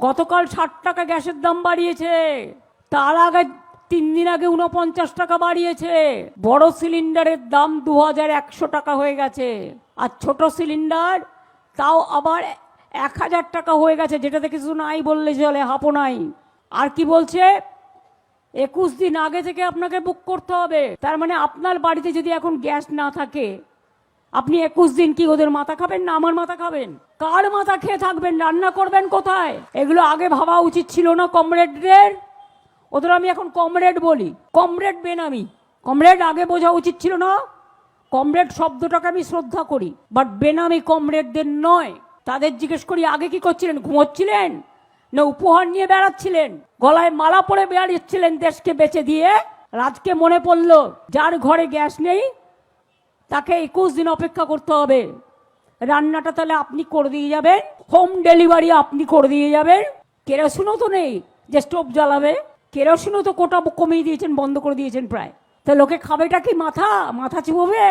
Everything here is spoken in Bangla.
গতকাল 60 টাকা গ্যাসের দাম বাড়িয়েছে, তার আগে 3 দিন আগে 49 টাকা বাড়িয়েছে। বড় সিলিন্ডারের দাম 2100 টাকা হয়ে গেছে, আর ছোট সিলিন্ডার তাও আবার 1000 টাকা হয়ে গেছে, যেটাতে কিছু নাই বললে চলে, হাপও নাই। আর কি বলছে, 21 দিন আগে থেকে আপনাকে বুক করতে হবে। তার মানে আপনার বাড়িতে যদি এখন গ্যাস না থাকে, আপনি 21 দিন কি ওদের মাথা খাবেন না আমার মাথা খাবেন? কার মাথা খেয়ে থাকবেন? রান্না করবেন কোথায়? এগুলো আগে ভাবা উচিত ছিল না কমরেডদের? ওদের আমি এখন কমরেড বলি, কমরেড বেনামি। কমরেড আগে বোঝা উচিত ছিল না? কমরেড শব্দটাকে আমি শ্রদ্ধা করি, বাট বেনামি কমরেডদের নয়। তাদের জিজ্ঞেস করি আগে কি করছিলেন? ঘুমোচ্ছিলেন না উপহার নিয়ে বেড়াচ্ছিলেন? গলায় মালা পরে বেড়াচ্ছিলেন দেশকে বেচে দিয়ে? আজকে মনে পড়লো যার ঘরে গ্যাস নেই তাকে 21 দিন অপেক্ষা করতে হবে। রান্নাটা তাহলে আপনি করে দিয়ে যাবেন, হোম ডেলিভারি আপনি করে দিয়ে যাবেন। কেরোসিনও তো নেই যে স্টোভ জ্বালাবে, কেরোসিনও তো কোটা কমিয়ে দিয়েছেন, বন্ধ করে দিয়েছেন প্রায়। তা লোকে খাবেটা কি? মাথা চিবোবে?